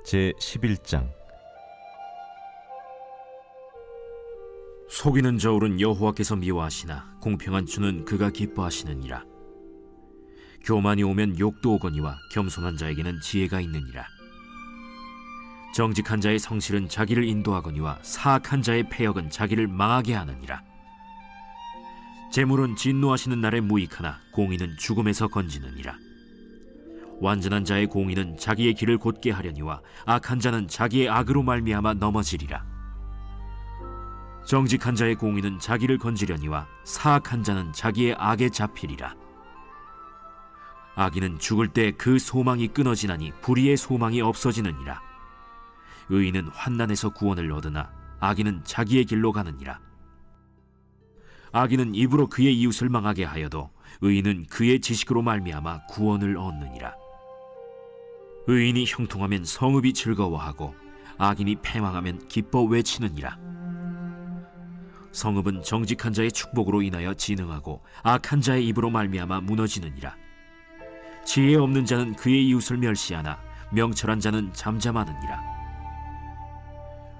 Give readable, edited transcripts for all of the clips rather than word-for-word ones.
제11장. 속이는 저울은 여호와께서 미워하시나 공평한 주는 그가 기뻐하시느니라. 교만이 오면 욕도 오거니와 겸손한 자에게는 지혜가 있느니라. 정직한 자의 성실은 자기를 인도하거니와 사악한 자의 패역은 자기를 망하게 하느니라. 재물은 진노하시는 날에 무익하나 공의는 죽음에서 건지느니라. 완전한 자의 공의는 자기의 길을 곧게 하려니와 악한 자는 자기의 악으로 말미암아 넘어지리라. 정직한 자의 공의는 자기를 건지려니와 사악한 자는 자기의 악에 잡히리라. 악인은 죽을 때 그 소망이 끊어지나니 불의의 소망이 없어지느니라. 의인은 환난에서 구원을 얻으나 악인은 자기의 길로 가느니라. 악인은 입으로 그의 이웃을 망하게 하여도 의인은 그의 지식으로 말미암아 구원을 얻느니라. 의인이 형통하면 성읍이 즐거워하고 악인이 패망하면 기뻐 외치느니라. 성읍은 정직한 자의 축복으로 인하여 진흥하고 악한 자의 입으로 말미암아 무너지느니라. 지혜 없는 자는 그의 이웃을 멸시하나 명철한 자는 잠잠하느니라.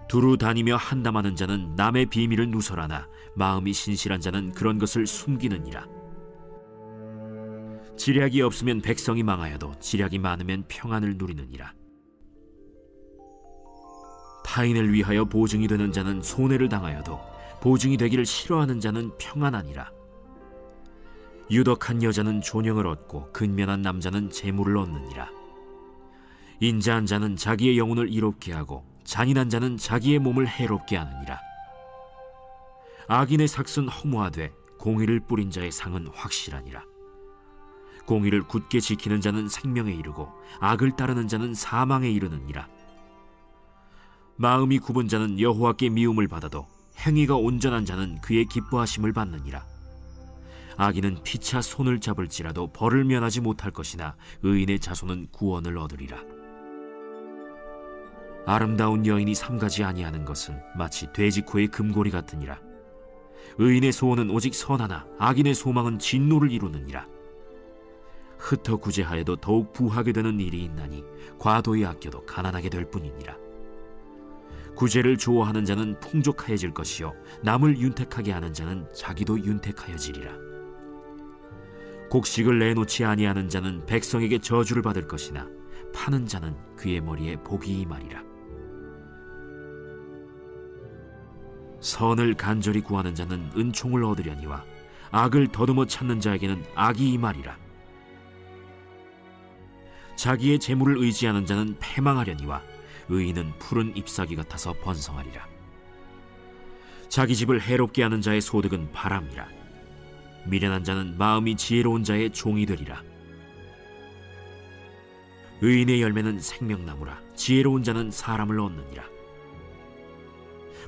두루 다니며 한담하는 자는 남의 비밀을 누설하나 마음이 신실한 자는 그런 것을 숨기느니라. 지략이 없으면 백성이 망하여도 지략이 많으면 평안을 누리느니라. 타인을 위하여 보증이 되는 자는 손해를 당하여도 보증이 되기를 싫어하는 자는 평안하니라. 유덕한 여자는 존영을 얻고 근면한 남자는 재물을 얻느니라. 인자한 자는 자기의 영혼을 이롭게 하고 잔인한 자는 자기의 몸을 해롭게 하느니라. 악인의 삭은 허무하되 공의를 뿌린 자의 상은 확실하니라. 공의를 굳게 지키는 자는 생명에 이르고 악을 따르는 자는 사망에 이르느니라. 마음이 굽은 자는 여호와께 미움을 받아도 행위가 온전한 자는 그의 기뻐하심을 받느니라. 악인은 피차 손을 잡을지라도 벌을 면하지 못할 것이나 의인의 자손은 구원을 얻으리라. 아름다운 여인이 삼가지 아니하는 것은 마치 돼지코의 금고리 같으니라. 의인의 소원은 오직 선하나 악인의 소망은 진노를 이루느니라. 흩어 구제하여도 더욱 부하게 되는 일이 있나니 과도히 아껴도 가난하게 될 뿐이니라. 구제를 좋아하는 자는 풍족하여질 것이요 남을 윤택하게 하는 자는 자기도 윤택하여지리라. 곡식을 내놓지 아니하는 자는 백성에게 저주를 받을 것이나 파는 자는 그의 머리에 복이 임하리라. 선을 간절히 구하는 자는 은총을 얻으려니와 악을 더듬어 찾는 자에게는 악이 임하리라. 자기의 재물을 의지하는 자는 패망하려니와 의인은 푸른 잎사귀 같아서 번성하리라. 자기 집을 해롭게 하는 자의 소득은 바람이라. 미련한 자는 마음이 지혜로운 자의 종이 되리라. 의인의 열매는 생명나무라. 지혜로운 자는 사람을 얻느니라.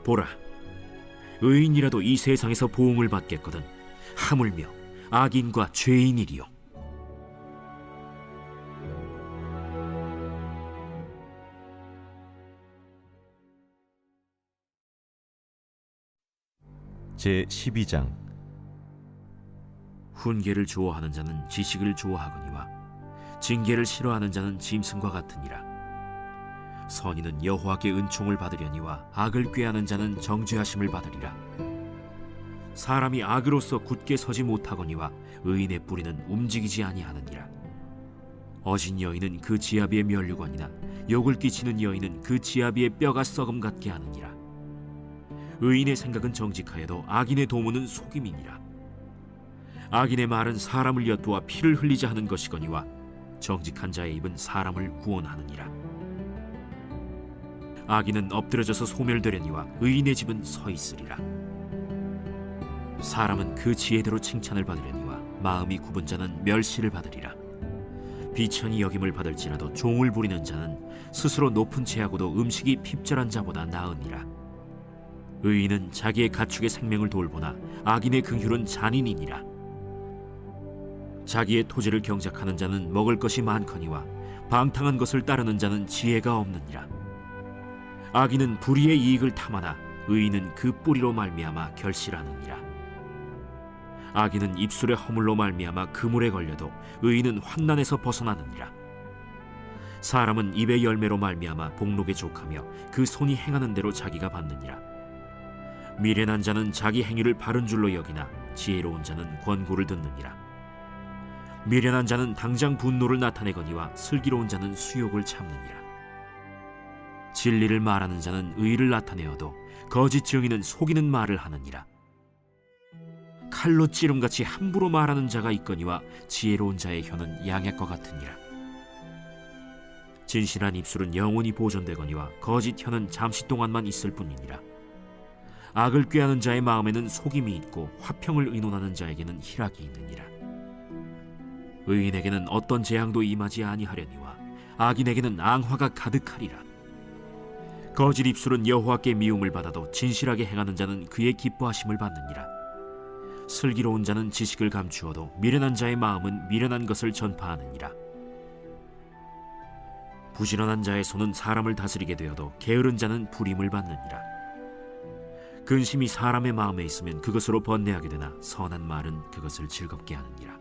보라, 의인이라도 이 세상에서 보응을 받겠거든 하물며 악인과 죄인이리요. 제12장. 훈계를 좋아하는 자는 지식을 좋아하거니와 징계를 싫어하는 자는 짐승과 같으니라. 선인은 여호와께 은총을 받으려니와 악을 꾀하는 자는 정죄하심을 받으리라. 사람이 악으로서 굳게 서지 못하거니와 의인의 뿌리는 움직이지 아니하느니라. 어진 여인은 그 지아비의 면류관이나 욕을 끼치는 여인은 그 지아비의 뼈가 썩음 같게 하느니라. 의인의 생각은 정직하여도 악인의 도모는 속임이니라. 악인의 말은 사람을 엿보아 피를 흘리자 하는 것이거니와 정직한 자의 입은 사람을 구원하느니라. 악인은 엎드려져서 소멸되려니와 의인의 집은 서 있으리라. 사람은 그 지혜대로 칭찬을 받으려니와 마음이 굽은 자는 멸시를 받으리라. 비천히 여김을 받을지라도 종을 부리는 자는 스스로 높은 채하고도 음식이 핍절한 자보다 나으니라. 의인은 자기의 가축의 생명을 돌보나 악인의 긍휼은 잔인이니라. 자기의 토지를 경작하는 자는 먹을 것이 많거니와 방탕한 것을 따르는 자는 지혜가 없느니라. 악인은 불의의 이익을 탐하나 의인은 그 뿌리로 말미암아 결실하느니라. 악인은 입술의 허물로 말미암아 그물에 걸려도 의인은 환난에서 벗어나느니라. 사람은 입의 열매로 말미암아 복록에 족하며 그 손이 행하는 대로 자기가 받느니라. 미련한 자는 자기 행위를 바른 줄로 여기나 지혜로운 자는 권고를 듣느니라. 미련한 자는 당장 분노를 나타내거니와 슬기로운 자는 수욕을 참느니라. 진리를 말하는 자는 의를 나타내어도 거짓 증인은 속이는 말을 하느니라. 칼로 찌름같이 함부로 말하는 자가 있거니와 지혜로운 자의 혀는 양약과 같으니라. 진실한 입술은 영원히 보존되거니와 거짓 혀는 잠시 동안만 있을 뿐이니라. 악을 꾀하는 자의 마음에는 속임이 있고 화평을 의논하는 자에게는 희락이 있느니라. 의인에게는 어떤 재앙도 임하지 아니하려니와 악인에게는 앙화가 가득하리라. 거짓 입술은 여호와께 미움을 받아도 진실하게 행하는 자는 그의 기뻐하심을 받느니라. 슬기로운 자는 지식을 감추어도 미련한 자의 마음은 미련한 것을 전파하느니라. 부지런한 자의 손은 사람을 다스리게 되어도 게으른 자는 불임을 받느니라. 근심이 사람의 마음에 있으면 그것으로 번뇌하게 되나 선한 말은 그것을 즐겁게 하느니라.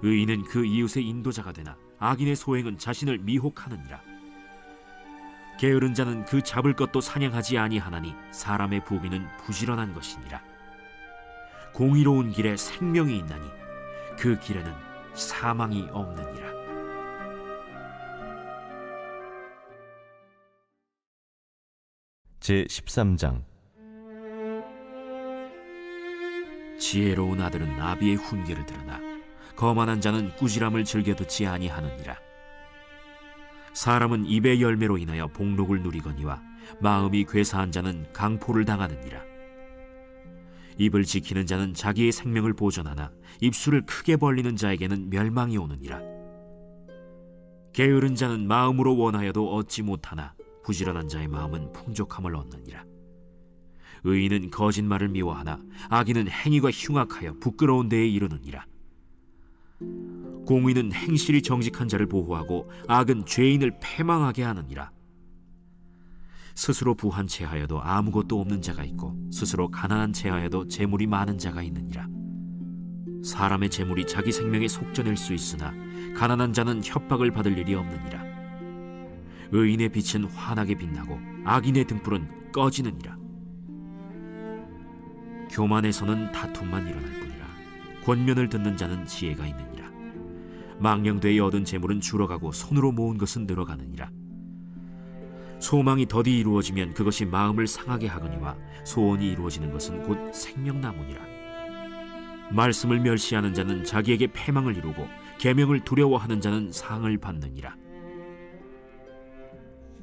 의인은 그 이웃의 인도자가 되나 악인의 소행은 자신을 미혹하느니라. 게으른 자는 그 잡을 것도 사냥하지 아니하나니 사람의 부귀는 부지런한 것이니라. 공의로운 길에 생명이 있나니 그 길에는 사망이 없느니라. 제13장. 지혜로운 아들은 아비의 훈계를 들으나 거만한 자는 꾸지람을 즐겨 듣지 아니하느니라. 사람은 입의 열매로 인하여 복록을 누리거니와 마음이 괴사한 자는 강포를 당하느니라. 입을 지키는 자는 자기의 생명을 보존하나 입술을 크게 벌리는 자에게는 멸망이 오느니라. 게으른 자는 마음으로 원하여도 얻지 못하나 부지런한 자의 마음은 풍족함을 얻느니라. 의인은 거짓말을 미워하나 악인은 행위가 흉악하여 부끄러운 데에 이르느니라. 공의는 행실이 정직한 자를 보호하고 악은 죄인을 패망하게 하느니라. 스스로 부한 체하여도 아무것도 없는 자가 있고 스스로 가난한 체하여도 재물이 많은 자가 있느니라. 사람의 재물이 자기 생명에 속전일 수 있으나 가난한 자는 협박을 받을 일이 없느니라. 의인의 빛은 환하게 빛나고 악인의 등불은 꺼지느니라. 교만에서는 다툼만 일어날 뿐이라. 권면을 듣는 자는 지혜가 있느니라. 망령되이 얻은 재물은 줄어가고 손으로 모은 것은 늘어가느니라. 소망이 더디 이루어지면 그것이 마음을 상하게 하거니와 소원이 이루어지는 것은 곧 생명나무니라. 말씀을 멸시하는 자는 자기에게 패망을 이루고 계명을 두려워하는 자는 상을 받느니라.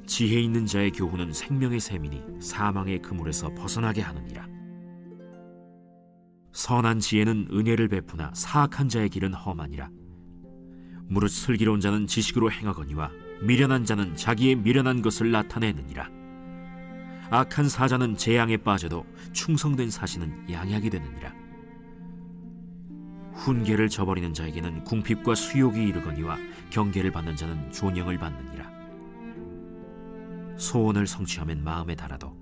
지혜 있는 자의 교훈은 생명의 샘이니 사망의 그물에서 벗어나게 하느니라. 선한 지혜는 은혜를 베푸나 사악한 자의 길은 험하니라. 무릇 슬기로운 자는 지식으로 행하거니와 미련한 자는 자기의 미련한 것을 나타내느니라. 악한 사자는 재앙에 빠져도 충성된 사신은 양약이 되느니라. 훈계를 저버리는 자에게는 궁핍과 수욕이 이르거니와 경계를 받는 자는 존영을 받느니라. 소원을 성취하면 마음에 달아도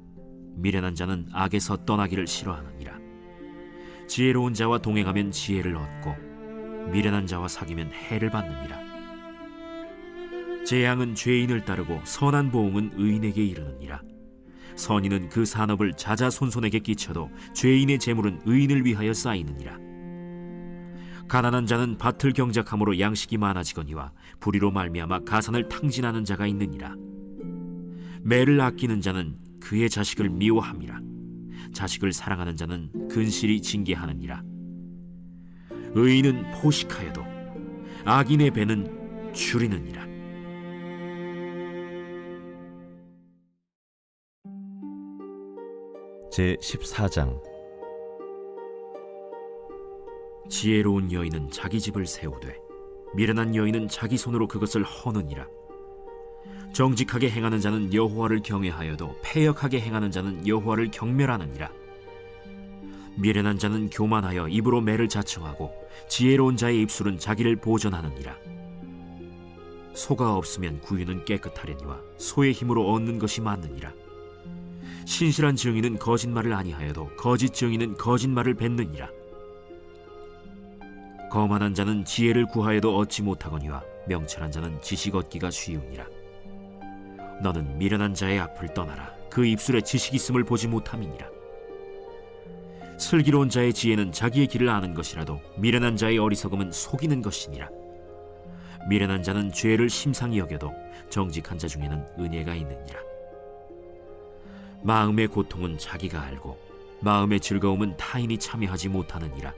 미련한 자는 악에서 떠나기를 싫어하느니라. 지혜로운 자와 동행하면 지혜를 얻고 미련한 자와 사귀면 해를 받느니라. 재앙은 죄인을 따르고 선한 보응은 의인에게 이르느니라. 선인은 그 산업을 자자손손에게 끼쳐도 죄인의 재물은 의인을 위하여 쌓이느니라. 가난한 자는 밭을 경작함으로 양식이 많아지거니와 불의로 말미암아 가산을 탕진하는 자가 있느니라. 매를 아끼는 자는 그의 자식을 미워함이라. 자식을 사랑하는 자는 근실이 징계하느니라. 의인은 포식하여도 악인의 배는 줄이느니라. 제14장. 지혜로운 여인은 자기 집을 세우되 미련한 여인은 자기 손으로 그것을 허느니라. 정직하게 행하는 자는 여호와를 경외하여도 패역하게 행하는 자는 여호와를 경멸하느니라. 미련한 자는 교만하여 입으로 매를 자청하고 지혜로운 자의 입술은 자기를 보전하느니라. 소가 없으면 구유는 깨끗하려니와 소의 힘으로 얻는 것이 많느니라. 신실한 증인은 거짓말을 아니하여도 거짓 증인은 거짓말을 뱉느니라. 거만한 자는 지혜를 구하여도 얻지 못하거니와 명철한 자는 지식 얻기가 쉬우니라. 너는 미련한 자의 앞을 떠나라. 그 입술에 지식 있음을 보지 못함이니라. 슬기로운 자의 지혜는 자기의 길을 아는 것이라도 미련한 자의 어리석음은 속이는 것이니라. 미련한 자는 죄를 심상히 여겨도 정직한 자 중에는 은혜가 있느니라. 마음의 고통은 자기가 알고 마음의 즐거움은 타인이 참여하지 못하느니라.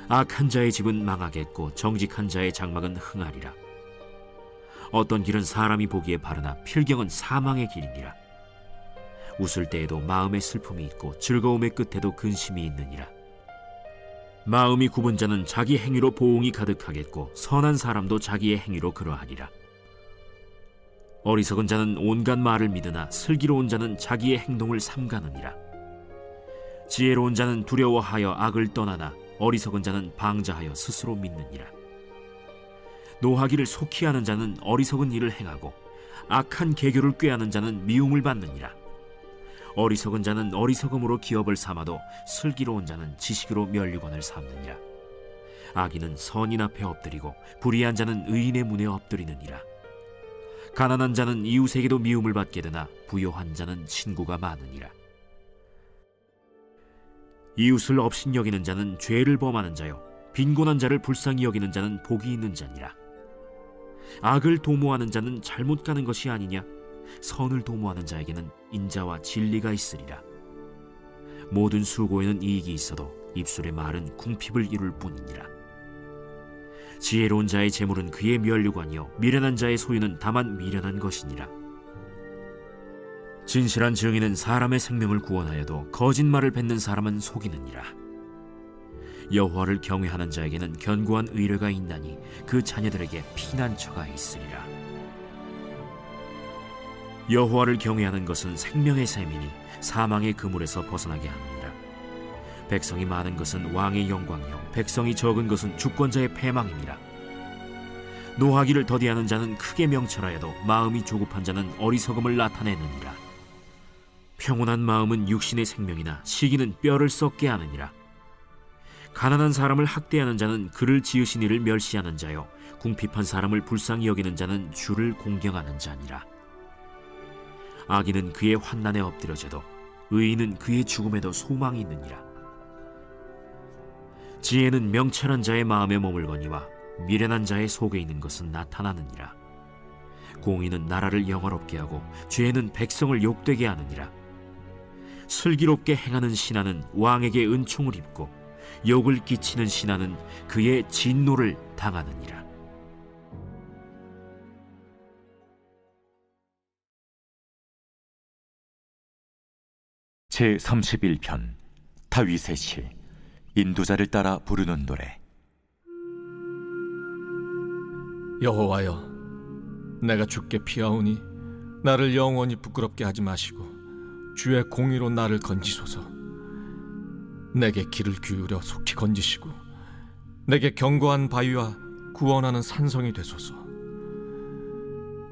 악한 자의 집은 망하겠고 정직한 자의 장막은 흥하리라. 어떤 길은 사람이 보기에 바르나 필경은 사망의 길이니라. 웃을 때에도 마음의 슬픔이 있고 즐거움의 끝에도 근심이 있느니라. 마음이 굽은 자는 자기 행위로 보응이 가득하겠고 선한 사람도 자기의 행위로 그러하리라. 어리석은 자는 온갖 말을 믿으나 슬기로운 자는 자기의 행동을 삼가느니라. 지혜로운 자는 두려워하여 악을 떠나나 어리석은 자는 방자하여 스스로 믿느니라. 노하기를 속히 하는 자는 어리석은 일을 행하고 악한 계교를 꾀하는 자는 미움을 받느니라. 어리석은 자는 어리석음으로 기업을 삼아도 슬기로운 자는 지식으로 면류관을 삼느니라. 악인은 선인 앞에 엎드리고 불의한 자는 의인의 문에 엎드리느니라. 가난한 자는 이웃에게도 미움을 받게 되나 부요한 자는 친구가 많으니라. 이웃을 업신여기는 자는 죄를 범하는 자요 빈곤한 자를 불쌍히 여기는 자는 복이 있는 자니라. 악을 도모하는 자는 잘못 가는 것이 아니냐? 선을 도모하는 자에게는 인자와 진리가 있으리라. 모든 수고에는 이익이 있어도 입술의 말은 궁핍을 이룰 뿐이니라. 지혜로운 자의 재물은 그의 면류관이요 미련한 자의 소유는 다만 미련한 것이니라. 진실한 증인은 사람의 생명을 구원하여도 거짓말을 뱉는 사람은 속이느니라. 여호와를 경외하는 자에게는 견고한 의뢰가 있나니 그 자녀들에게 피난처가 있으리라. 여호와를 경외하는 것은 생명의 샘이니 사망의 그물에서 벗어나게 하느니라. 백성이 많은 것은 왕의 영광이요 백성이 적은 것은 주권자의 패망이니라. 노하기를 더디하는 자는 크게 명철하여도 마음이 조급한 자는 어리석음을 나타내느니라. 평온한 마음은 육신의 생명이나 시기는 뼈를 썩게 하느니라. 가난한 사람을 학대하는 자는 그를 지으신 이를 멸시하는 자요 궁핍한 사람을 불쌍히 여기는 자는 주를 공경하는 자니라. 악인은 그의 환난에 엎드려져도 의인은 그의 죽음에도 소망이 있느니라. 지혜는 명철한 자의 마음에 머물거니와 미련한 자의 속에 있는 것은 나타나느니라. 공의는 나라를 영화롭게 하고 죄는 백성을 욕되게 하느니라. 슬기롭게 행하는 신하는 왕에게 은총을 입고 욕을 끼치는 신하는 그의 진노를 당하느니라. 제31편 다윗의 시 인도자를 따라 부르는 노래. 여호와여, 내가 주께 피하오니 나를 영원히 부끄럽게 하지 마시고 주의 공의로 나를 건지소서. 내게 귀를 기울여 속히 건지시고 내게 견고한 바위와 구원하는 산성이 되소서.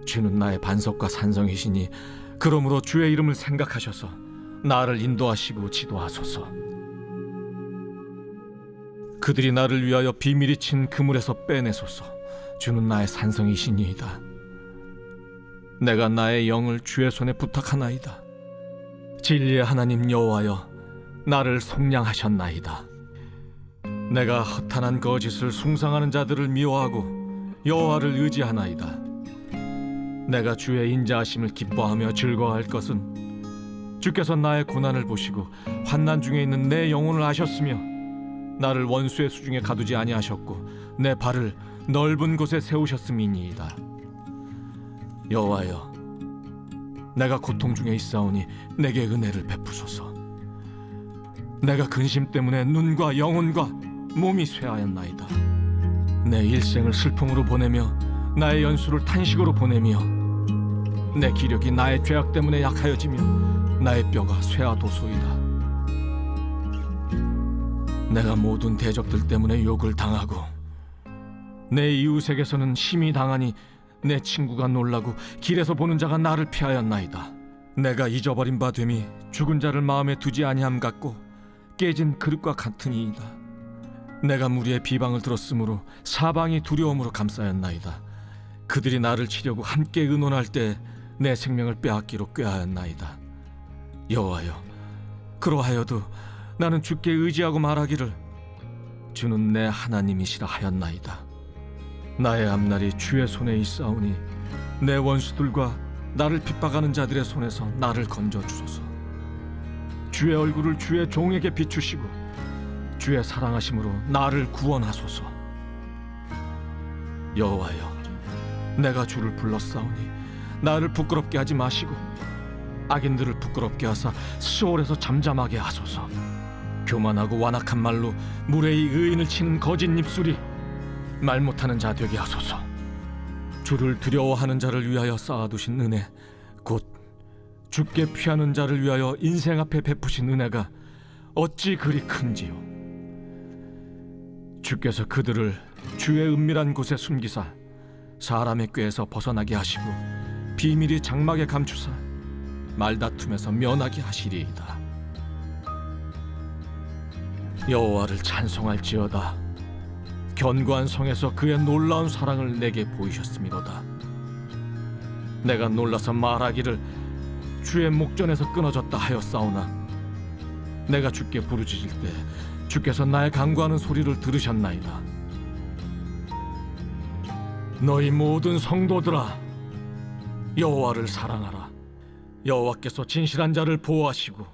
주는 나의 반석과 산성이시니 그러므로 주의 이름을 생각하셔서 나를 인도하시고 지도하소서. 그들이 나를 위하여 비밀이 친 그물에서 빼내소서. 주는 나의 산성이시니이다. 내가 나의 영을 주의 손에 부탁하나이다. 진리의 하나님 여호와여, 나를 속량하셨나이다. 내가 허탄한 거짓을 숭상하는 자들을 미워하고 여호와를 의지하나이다. 내가 주의 인자하심을 기뻐하며 즐거워할 것은 주께서 나의 고난을 보시고 환난 중에 있는 내 영혼을 아셨으며 나를 원수의 수중에 가두지 아니하셨고 내 발을 넓은 곳에 세우셨음이니이다. 여호와여, 내가 고통 중에 있사오니 내게 은혜를 베푸소서. 내가 근심 때문에 눈과 영혼과 몸이 쇠하였나이다. 내 일생을 슬픔으로 보내며 나의 연수를 탄식으로 보내며 내 기력이 나의 죄악 때문에 약하여지며 나의 뼈가 쇠하도소이다. 내가 모든 대적들 때문에 욕을 당하고 내 이웃에게서는 심히 당하니 내 친구가 놀라고 길에서 보는 자가 나를 피하였나이다. 내가 잊어버린 바 됨이 죽은 자를 마음에 두지 아니함 같고 깨진 그릇과 같으니이다. 내가 무리의 비방을 들었으므로 사방이 두려움으로 감싸였나이다. 그들이 나를 치려고 함께 의논할 때 내 생명을 빼앗기로 꾀하였나이다. 여호와여, 그러하여도 나는 주께 의지하고 말하기를 주는 내 하나님이시라 하였나이다. 나의 앞날이 주의 손에 있사오니 내 원수들과 나를 핍박하는 자들의 손에서 나를 건져 주소서. 주의 얼굴을 주의 종에게 비추시고 주의 사랑하심으로 나를 구원하소서. 여호와여, 내가 주를 불렀사오니 나를 부끄럽게 하지 마시고 악인들을 부끄럽게 하사 시올에서 잠잠하게 하소서. 교만하고 완악한 말로 무례히 의인을 치는 거짓 입술이 말 못하는 자 되게 하소서. 주를 두려워하는 자를 위하여 쌓아두신 은혜, 곧 주께 피하는 자를 위하여 인생 앞에 베푸신 은혜가 어찌 그리 큰지요. 주께서 그들을 주의 은밀한 곳에 숨기사 사람의 꾀에서 벗어나게 하시고 비밀이 장막에 감추사 말다툼에서 면하게 하시리이다. 여호와를 찬송할지어다. 견고한 성에서 그의 놀라운 사랑을 내게 보이셨음이로다. 내가 놀라서 말하기를 주의 목전에서 끊어졌다 하였사오나 내가 주께 부르짖을 때 주께서 나의 간구하는 소리를 들으셨나이다. 너희 모든 성도들아, 여호와를 사랑하라. 여호와께서 진실한 자를 보호하시고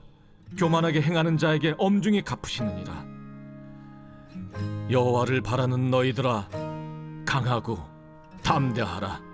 교만하게 행하는 자에게 엄중히 갚으시느니라. 여호와를 바라는 너희들아, 강하고 담대하라.